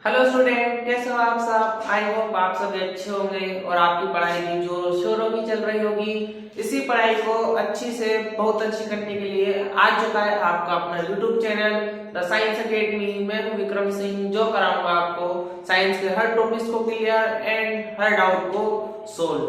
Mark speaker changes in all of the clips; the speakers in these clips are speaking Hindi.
Speaker 1: हेलो स्टूडेंट, कैसे हो आप सब। आई होप आप सब अच्छे होंगे और आपकी पढ़ाई भी जोरों शोरों की चल रही होगी। इसी पढ़ाई को अच्छी से बहुत अच्छी करने के लिए आ चुका है आपका अपना YouTube channel the science academy. मैं हूं विक्रम सिंह, जो कराऊंगा आपको साइंस के हर टॉपिक्स को क्लियर एंड हर डाउट को सोल्व।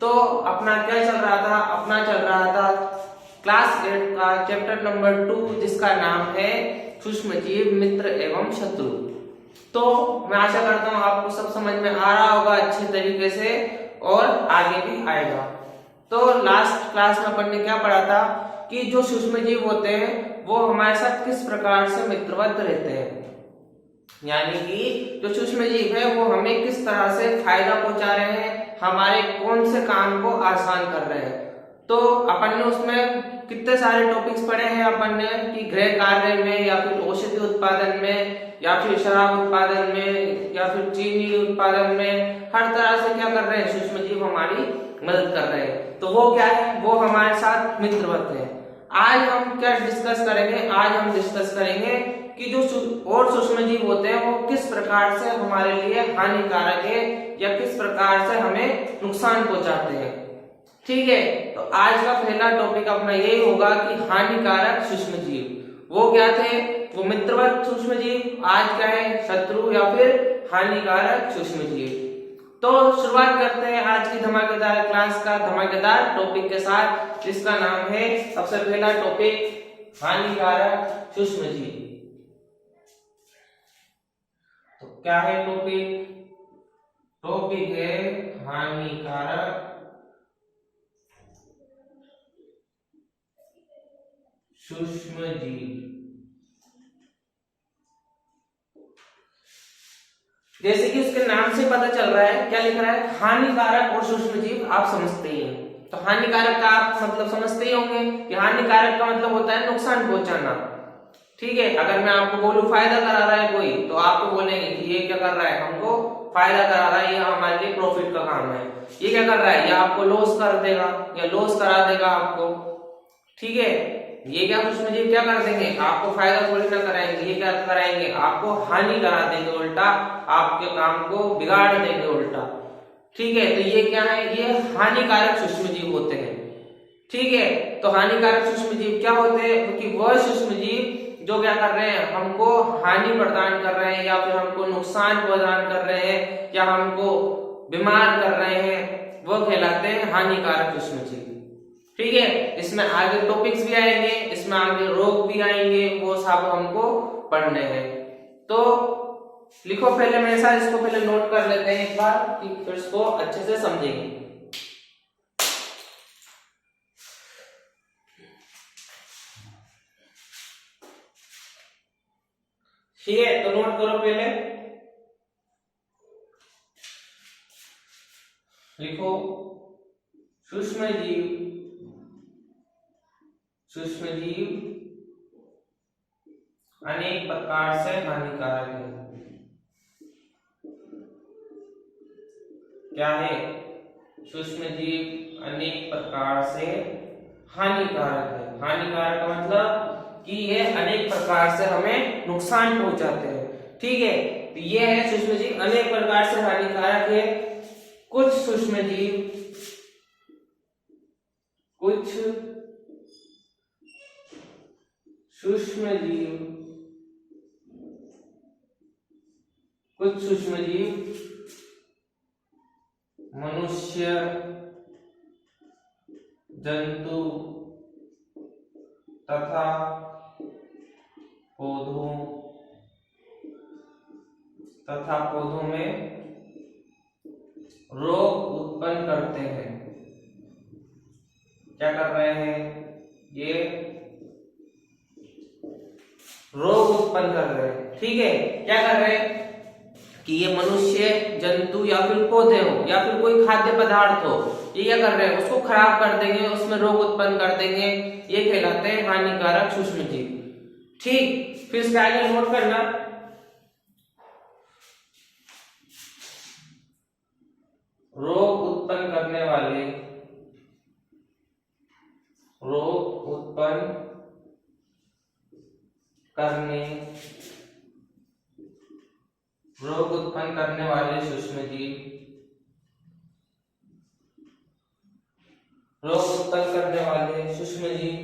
Speaker 1: तो अपना क्या चल रहा था, अपना चल रहा था क्लास 8 का चैप्टर नंबर 2, जिसका नाम है सूक्ष्मजीव, मित्र एवं शत्रु। तो मैं आशा करता हूँ आपको सब समझ में आ रहा होगा अच्छे तरीके से और आगे भी आएगा। तो लास्ट क्लास में अपन ने क्या पढ़ा था कि जो सूक्ष्म जीव होते हैं वो हमारे साथ किस प्रकार से मित्रवत रहते हैं, यानी कि जो सूक्ष्म जीव है वो हमें किस तरह से फायदा पहुंचा रहे हैं, हमारे कौन से काम को आसान कर रहे हैं। तो अपन ने उसमें कितने सारे टॉपिक्स पढ़े हैं अपन ने कि गृह कार्य में या फिर औषधि उत्पादन में या फिर शराब उत्पादन में या फिर चीनी उत्पादन में, हर तरह से क्या कर रहे हैं, सूक्ष्म जीव हमारी मदद कर रहे हैं। तो वो क्या है, वो हमारे साथ मित्रवत है। आज हम क्या डिस्कस करेंगे, आज हम डिस्कस करेंगे कि जो और सूक्ष्म जीव होते हैं वो किस प्रकार से हमारे लिए हानिकारक है या किस प्रकार से हमें नुकसान पहुंचाते हैं। ठीक है, तो आज का पहला टॉपिक अपना यही होगा कि हानिकारक सूक्ष्म जीव। वो क्या थे, वो मित्रवत सूक्ष्म जीव। आज क्या है, शत्रु या फिर हानिकारक सूक्ष्म जीव। तो शुरुआत करते हैं आज की धमाकेदार क्लास का धमाकेदार टॉपिक के साथ, जिसका नाम है सबसे पहला टॉपिक हानिकारक सूक्ष्म जीव। तो क्या है टॉपिक, टॉपिक है हानिकारक सूक्ष्म जीव। जैसे कि उसके नाम से पता चल रहा है, क्या लिख रहा है, हानिकारक और सूक्ष्म जीव। आप समझते ही हैं, तो हानिकारक का आप मतलब समझते ही होंगे कि हानिकारक का मतलब होता है नुकसान पहुंचाना। ठीक है, अगर मैं आपको बोलूं फायदा करा रहा है कोई, तो आपको बोलेंगे कि ये क्या कर रहा है, हमको फायदा करा रहा है, ये हमारे लिए प्रॉफिट का काम है। ये क्या कर रहा है, ये आपको लॉस कर देगा या लॉस करा देगा आपको। ठीक है, ये क्या सूक्ष्म जीव क्या कर देंगे, आपको फायदा थोड़ी ना कराएंगे, ये क्या कराएंगे, आपको हानि करा देंगे, उल्टा आपके काम को बिगाड़ देंगे उल्टा। ठीक है, तो ये क्या है, ये हानिकारक सूक्ष्म जीव होते हैं। ठीक है, तो हानिकारक सूक्ष्म जीव क्या होते हैं, क्योंकि वह सूक्ष्म जीव जो क्या कर रहे हैं, हमको हानि प्रदान कर रहे हैं या फिर हमको नुकसान प्रदान कर रहे हैं या हमको बीमार कर रहे हैं, वो कहलाते हैं हानिकारक सूक्ष्म जीव। ठीक है, इसमें आगे टॉपिक्स भी आएंगे, इसमें आगे रोग भी आएंगे, वो सब हमको पढ़ने हैं। तो लिखो पहले मेरे साथ, इसको पहले नोट कर लेते हैं एक बार कि फिर इसको अच्छे से समझेंगे। ठीक है, तो नोट करो पहले, लिखो सूक्ष्म जीव, सूक्ष्म जीव अनेक प्रकार से हानिकारक है। क्या है, सूक्ष्म जीव अनेक प्रकार से हानिकारक है। हानिकारक का मतलब कि ये अनेक प्रकार से हमें नुकसान पहुंचाते हैं। ठीक है, तो ये है सूक्ष्म जीव अनेक प्रकार से हानिकारक है। कुछ सूक्ष्म जीव, कुछ सूक्ष्म जीव, कुछ सूक्ष्म जीव मनुष्य, जंतु तथा पौधों में रोग उत्पन्न करते हैं। क्या कर रहे हैं, ये रोग उत्पन्न कर रहे हैं। ठीक है, क्या कर रहे हैं कि ये मनुष्य, जंतु या फिर पौधे हो या फिर कोई खाद्य पदार्थ हो, ये क्या कर रहे हैं, उसको खराब कर देंगे, उसमें रोग उत्पन्न कर देंगे। ये कहलाते हैं हानिकारक सूक्ष्म जीव। ठीक, फिर इसका आगे नोट करना, रोग उत्पन्न करने वाले, रोग उत्पन्न करने रोग उत्पन्न करने वाले सूक्ष्म जीव, रोग उत्पन्न करने वाले सूक्ष्म जीव,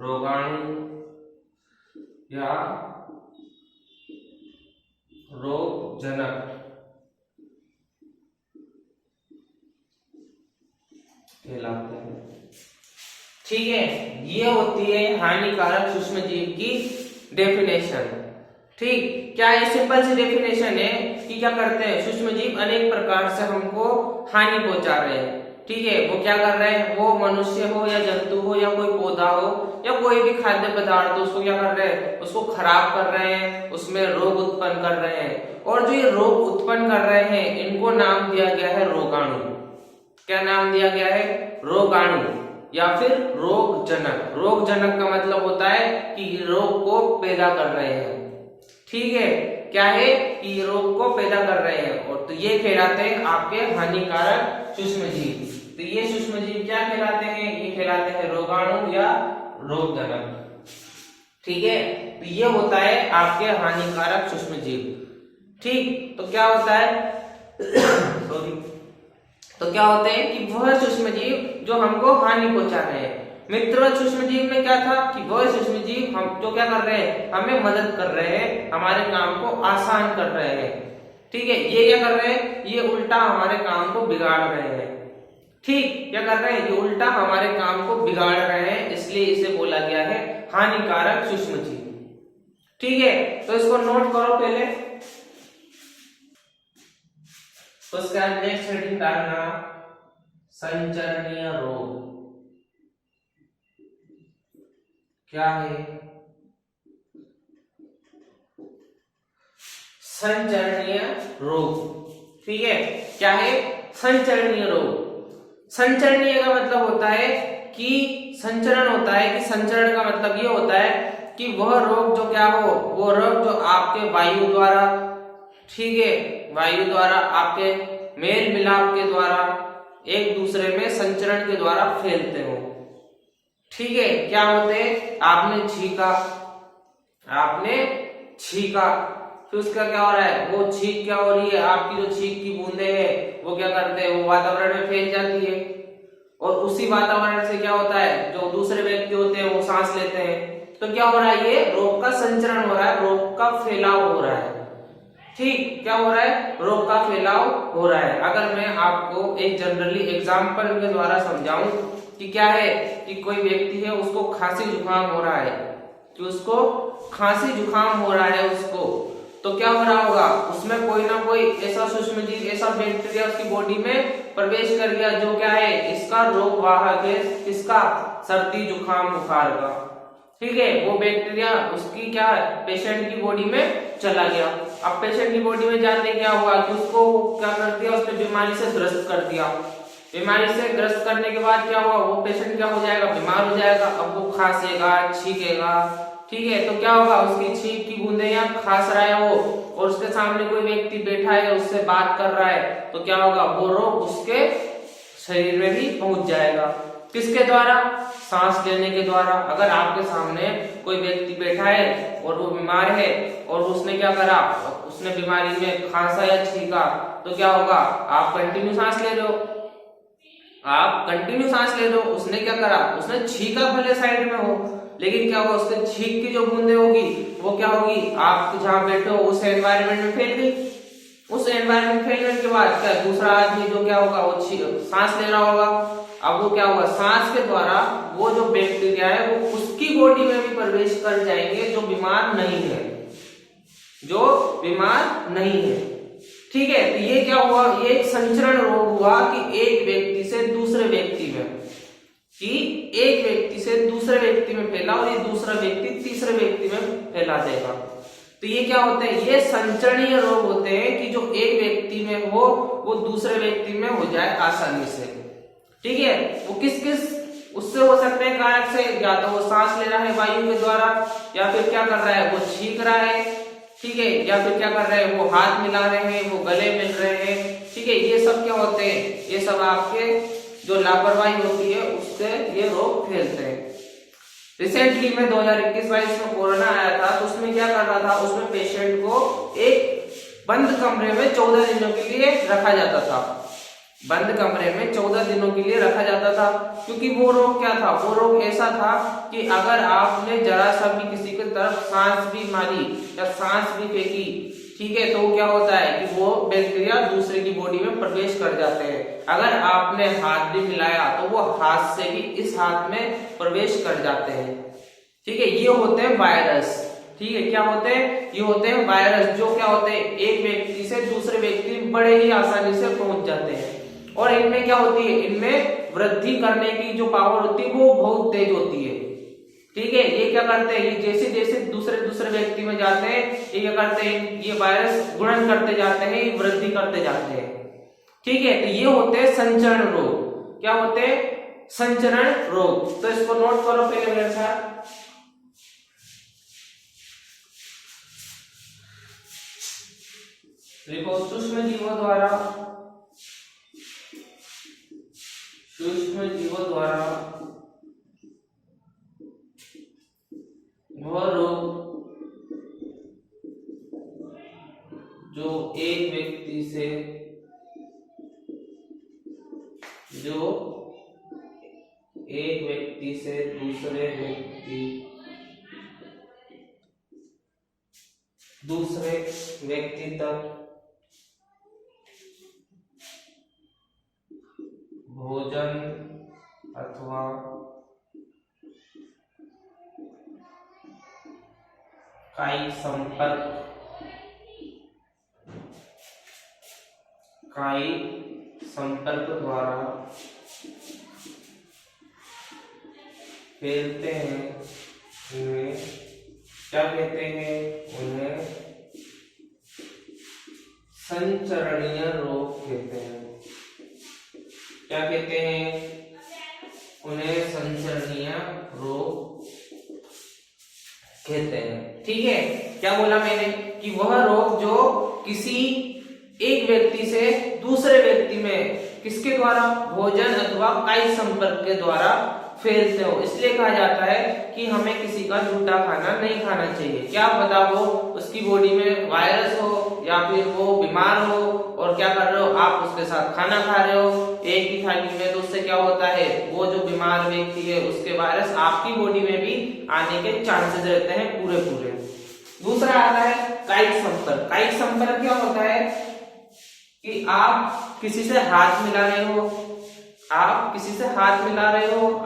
Speaker 1: रोगाणु या रोगजनक कहलाते हैं। ठीक है, ये होती है हानिकारक सूक्ष्म जीव की डेफिनेशन। ठीक, क्या ये सिंपल सी डेफिनेशन है कि क्या करते हैं सूक्ष्म जीव अनेक प्रकार से हमको हानि पहुंचा रहे हैं। ठीक है, वो क्या कर रहे हैं, वो मनुष्य हो या जंतु हो या कोई पौधा हो या कोई भी खाद्य पदार्थ हो, उसको क्या कर रहे हैं, उसको खराब कर रहे हैं, उसमें रोग उत्पन्न कर रहे हैं। और जो ये रोग उत्पन्न कर रहे हैं इनको नाम दिया गया है रोगाणु। क्या नाम दिया गया है, रोगाणु या फिर रोगजनक। रोगजनक का मतलब होता है कि रोग को पैदा कर रहे हैं। ठीक है, क्या है कि रोग को पैदा कर रहे हैं, और तो ये कहलाते हैं आपके हानिकारक सूक्ष्म जीव। तो ये सूक्ष्म जीव क्या कहलाते हैं, ये कहलाते हैं रोगाणु या रोगजनक। ठीक है, तो ये होता है आपके हानिकारक सूक्ष्म जीव। ठीक, तो क्या होता है सॉरी तो क्या होते हैं कि वह सूक्ष्म जीव जो हमको हानि पहुंचा रहे हैं। मित्र सूक्ष्म जीव में क्या था कि वह सूक्ष्म जीव हम जो क्या कर रहे हैं, हमें मदद कर रहे हैं, हमारे काम को आसान कर रहे हैं। ठीक है, ये क्या कर रहे हैं, ये उल्टा हमारे काम को बिगाड़ रहे हैं। ठीक, क्या कर रहे हैं, ये उल्टा हमारे काम को बिगाड़ रहे हैं, इसलिए इसे बोला गया है हानिकारक सूक्ष्म जीव। ठीक है, तो इसको नोट करो पहले। तो इसका नेक्स्ट हेडिंग डालना संचरणीय रोग। क्या है संचरणीय रोग? ठीक है, क्या है संचरणीय रोग? संचरणीय का मतलब होता है कि संचरण होता है कि संचरण का मतलब ये होता है कि वह रोग जो क्या हो, वो रोग जो आपके वायु द्वारा, ठीक है, वायु द्वारा आपके मेल मिलाप के द्वारा एक दूसरे में संचरण के द्वारा फैलते हो। ठीक है, क्या होते हैं, आपने छींका, फिर उसका क्या हो रहा है, वो छींक क्या हो रही है, आपकी जो छींक की बूंदे हैं वो क्या करते हैं, वो वातावरण में फैल जाती है, और उसी वातावरण से क्या होता है, जो दूसरे व्यक्ति होते हैं वो सांस लेते हैं। तो क्या हो रहा है, ये रोग का संचरण हो रहा है, रोग का फैलाव हो रहा है। ठीक, क्या हो रहा है, रोग का फैलाव हो रहा है। अगर मैं आपको एक जनरली एग्जांपल के द्वारा समझाऊं कि क्या है कि कोई व्यक्ति है, उसको खांसी जुकाम हो रहा है, कि उसको खांसी जुकाम हो रहा है उसको, तो क्या हो रहा होगा, उसमें कोई ना कोई ऐसा सूक्ष्म जीव, ऐसा बैक्टीरिया उसकी बॉडी में प्रवेश कर गया जो क्या है, इसका रोग वाहक है, किसका, सर्दी जुकाम बुखार का। ठीक है, वो बैक्टीरिया उसकी क्या है, पेशेंट की बॉडी में चला गया। अब पेशेंट की बॉडी में जाने क्या हुआ कि उसको क्या कर दिया, उसने बीमारी से ग्रस्त कर दिया। बीमारी से ग्रस्त करने के बाद क्या हुआ, वो पेशेंट क्या हो जाएगा, बीमार हो जाएगा। अब वो खांसेगा, छींकेगा। ठीक है, तो क्या होगा, उसकी छींक की बूंदे या खांस रहा है वो, और उसके सामने कोई व्यक्ति बैठा है, उससे बात कर रहा है, तो क्या होगा, वो रोग उसके शरीर में भी पहुंच जाएगा। किसके द्वारा, सांस लेने के द्वारा। अगर आपके सामने कोई व्यक्ति बैठा है और वो बीमार है और उसने क्या करा, उसने बीमारी में खांसा या छींका, तो क्या होगा, आप कंटिन्यू सांस ले रहे हो, उसने क्या करा, उसने छींका भले साइड में हो, लेकिन क्या होगा, उसके छींक की जो बूंदे होगी वो क्या होगी, आप जहां बैठे हो उस एनवायरनमेंट में फैल गई। उस एनवायरनमेंट फैलने के बाद क्या, दूसरा आदमी जो क्या होगा, वो सांस ले रहा होगा। अब वो क्या होगा, सांस के द्वारा वो जो बैक्टीरिया है वो उसकी बॉडी में भी प्रवेश कर जाएंगे जो बीमार नहीं है। ठीक है, तो ये क्या हुआ, ये एक संचरण रोग हुआ कि एक व्यक्ति से दूसरे व्यक्ति में फैला, और ये दूसरा व्यक्ति तीसरे व्यक्ति में फैला देगा। तो ये क्या होते हैं, ये संचरणीय रोग होते हैं कि जो एक व्यक्ति में हो वो दूसरे व्यक्ति में हो जाए आसानी से। ठीक है, वो किस उससे हो सकते हैं कारक से, या तो वो सांस ले रहा है वायु के द्वारा, या फिर क्या कर रहा है, वो छींक रहा है। ठीक है, या फिर क्या कर रहे हैं, वो हाथ मिला रहे हैं, वो गले मिल रहे हैं। ठीक है, ये सब क्या होते हैं, ये सब आपके जो लापरवाही होती है उससे ये रोग फैलते हैं। रिसेंटली में 2021-22 में कोरोना आया था, तो उसमें क्या क्या कर रहा था, उसमें पेशेंट को एक बंद कमरे में 14 दिनों के लिए रखा जाता था। बंद कमरे में 14 दिनों के लिए रखा जाता था, क्योंकि वो रोग क्या था, वो रोग ऐसा था कि अगर आपने जरा सा भी किसी की तरफ सांस भी मारी या सांस भी फेंकी, ठीक है, तो क्या होता है कि वो बैक्टीरिया दूसरे की बॉडी में प्रवेश कर जाते हैं। अगर आपने हाथ भी मिलाया तो वो हाथ से भी इस हाथ में प्रवेश कर जाते हैं। ठीक है, ये होते हैं वायरस। ठीक है, क्या होते हैं, ये होते हैं वायरस, जो क्या होते हैं, एक व्यक्ति से दूसरे व्यक्ति बड़े ही आसानी से पहुंच जाते हैं। और इनमें क्या होती है, इनमें वृद्धि करने की जो पावर होती है वो बहुत तेज होती है। ठीक है, ये क्या करते हैं, ये जैसे जैसे दूसरे व्यक्ति में जाते हैं, ये क्या करते हैं, ये वायरस गुणन करते जाते हैं, वृद्धि करते जाते हैं। ठीक है, तो ये होते हैं संचरण रोग। क्या होते हैं, संचरण रोग। तो इसको नोट करो पहले मेरे साथ। लिखो, सूक्ष्म जीवों द्वारा वह रोग जो एक व्यक्ति से दूसरे व्यक्ति तक भोजन अथवा कायिक संपर्क द्वारा फैलते हैं, उन्हें क्या कहते हैं, उन्हें संचरणीय रोग कहते हैं। क्या कहते हैं, उन्हें संचरणीय रोग कहते हैं। ठीक है, क्या बोला मैंने कि वह रोग जो किसी एक व्यक्ति से दूसरे व्यक्ति में किसके द्वारा, भोजन अथवा कायिक संपर्क के द्वारा फैलते हो। इसलिए कहा जाता है कि हमें किसी का झूठा खाना नहीं खाना चाहिए। क्या पता वो उसकी बॉडी में वायरस हो या फिर वो बीमार हो और क्या कर रहे हो, आप उसके साथ खाना खा रहे हो एक ही थाली में, तो उससे क्या होता है, वो जो बीमार व्यक्ति है उसके वायरस आपकी बॉडी में भी आने के चांसेस रहते हैं पूरे। दूसरा आता है कायिक संपर्क। कायिक संपर्क क्या होता है कि आप किसी से हाथ मिला रहे हो,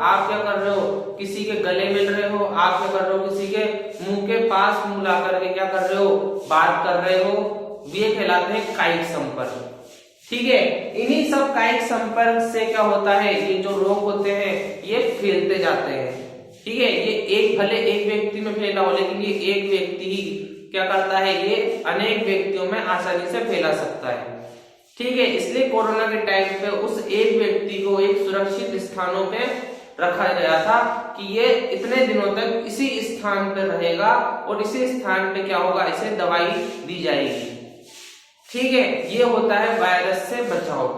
Speaker 1: आप क्या कर रहे हो, किसी के गले मिल रहे हो, आप क्या कर रहे हो, किसी के मुंह के पास मुंह ला करके क्या कर रहे हो, बात कर रहे हो, ये कहलाते हैं कायिक संपर्क। ठीक है, इन्हीं सब कायिक संपर्क से क्या होता है, ये जो रोग होते हैं ये फैलते जाते हैं। ठीक है, ये भले एक व्यक्ति में फैला हो, लेकिन ये एक व्यक्ति ही क्या करता है, ये अनेक व्यक्तियों में आसानी से फैला सकता है। ठीक है, इसलिए कोरोना के टाइम पे उस एक व्यक्ति को एक सुरक्षित स्थानों पे रखा गया था कि ये इतने दिनों तक इसी स्थान पे रहेगा और इसी स्थान पे क्या होगा, इसे दवाई दी जाएगी। ठीक है, ये होता है वायरस से बचाव।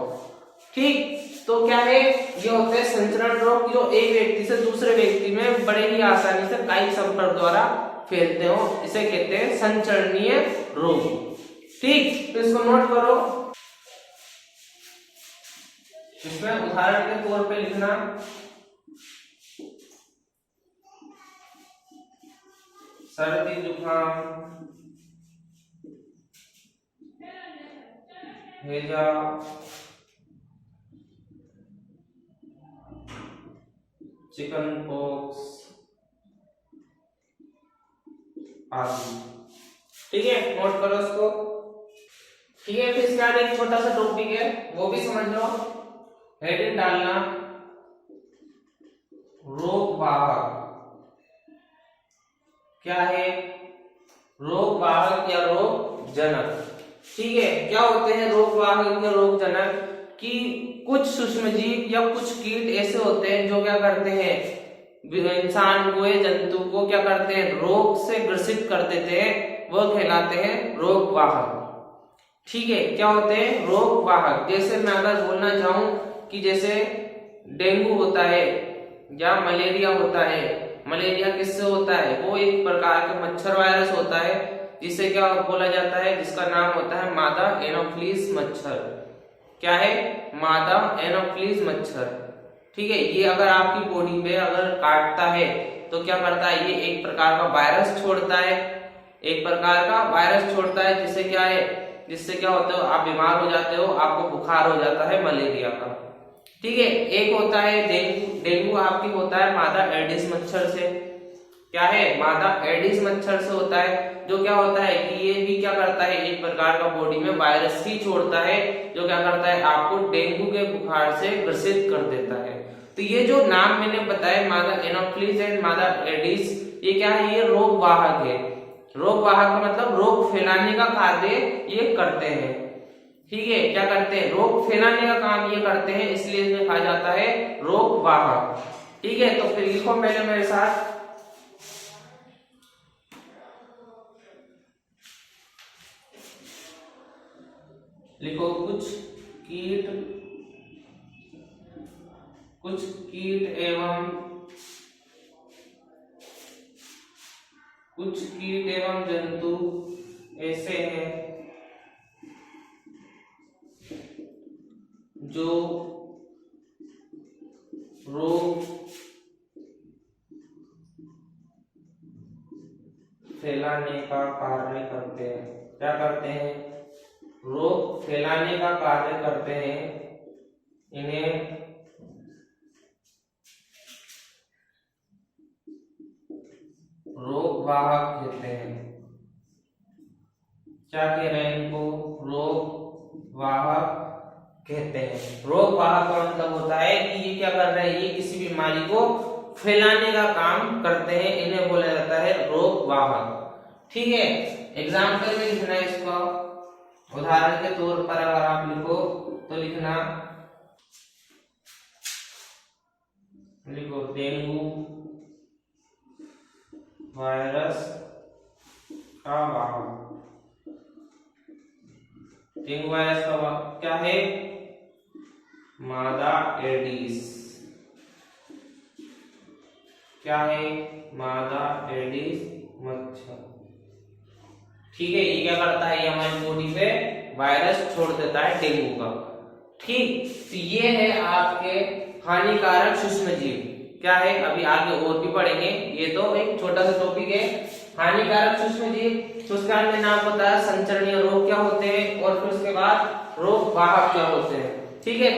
Speaker 1: ठीक, तो क्या है, ये होते हैं संचरण रोग जो एक व्यक्ति से दूसरे व्यक्ति में बड़े ही आसानी से कायिक संपर्क द्वारा फैलते हो, इसे कहते हैं संचरणीय रोग। ठीक, तो इसको नोट करो। इसमें उदाहरण के तौर पे लिखना, सर्दी जुकाम, हैजा, चिकन पॉक्स आदि। ठीक है, नोट करो इसको। ठीक है, फिर इसके बाद एक छोटा सा टॉपिक है, वो भी समझ लो। हेडिंग डालना, रोग वाहक। क्या है, रोग वाहक या रोग जनक। ठीक है, क्या होते हैं रोग वाहक या रोग जनक, कि कुछ सूक्ष्मजीव या कुछ कीट ऐसे होते हैं जो क्या करते हैं, इंसान को या जंतु को क्या करते हैं, रोग से ग्रसित कर देते हैं, वो कहलाते हैं रोग वाहक। ठीक है, क्या होते हैं, रोग वाहक। जैसे मैं अगर बोलना चाहूं कि जैसे डेंगू होता है या मलेरिया होता है मलेरिया किससे होता है? वो एक प्रकार का मच्छर वायरस होता है, जिसे क्या बोला जाता है, जिसका नाम होता है मादा एनोफ्लिस मच्छर। क्या है? मादा एनोफ्लिस मच्छर। ठीक है, ये अगर आपकी बॉडी पे अगर काटता है तो क्या करता है, ये एक प्रकार का वायरस छोड़ता है, एक प्रकार का वायरस छोड़ता है, जिससे क्या है, जिससे क्या होता है, आप बीमार हो जाते हो, आपको बुखार हो जाता है मलेरिया का। ठीक है, एक होता है डेंगू। डेंगू आपकी होता है मादा एडिस मच्छर से। क्या है? मादा एडिस मच्छर से होता है, जो क्या होता है कि ये भी क्या करता है, एक प्रकार का बॉडी में वायरस ही छोड़ता है, जो क्या करता है, आपको डेंगू के बुखार से ग्रसित कर देता है। तो ये जो नाम मैंने बताया, मादा एनोफ्लिस एंड मादा एडिस, ये क्या है, ये रोग वाहक है। रोग वाहक का मतलब रोग फैलाने का कार्य ये करते हैं। ठीक है, क्या करते हैं, रोग फैलाने का काम ये करते हैं, इसलिए इन्हें कहा जाता है रोग वाहक। ठीक है, तो फिर लिखो पहले मेरे साथ, लिखो कुछ कीट एवं जंतु ऐसे हैं जो रोग फैलाने का कार्य करते हैं। क्या करते हैं? रोग फैलाने का कार्य करते हैं। इन्हें रोग वाहक कहते हैं। क्या कह रहे हैं इनको? रोग वाहक कहते हैं। रोग वाहक का मतलब होता है कि ये क्या कर रहे हैं, ये किसी बीमारी को फैलाने का काम करते हैं, इन्हें बोला जाता है रोग वाहक। ठीक है, एग्जाम्पल में लिखना है इसका, उदाहरण के तौर पर अगर आप लिखो तो लिखना, लिखो डेंगू वायरस का वाहक। डेंगू वायरस का वाहक क्या है? मादा एडिस। क्या है? मादा एडिस मच्छर। ठीक है, ये क्या करता है, ये हमारी बॉडी पे वायरस छोड़ देता है डेंगू का। ठीक, तो ये है आपके हानिकारक सूक्ष्मजीव। क्या है, अभी आगे और भी पढ़ेंगे, ये तो एक छोटा सा टॉपिक है। हानिकारक सूक्ष्मजीव, तो उसका हमने नाम बताया, संचरणीय रोग क्या होते हैं, और फिर उसके बाद रोग वाहक क्या होते हैं। ठीक है।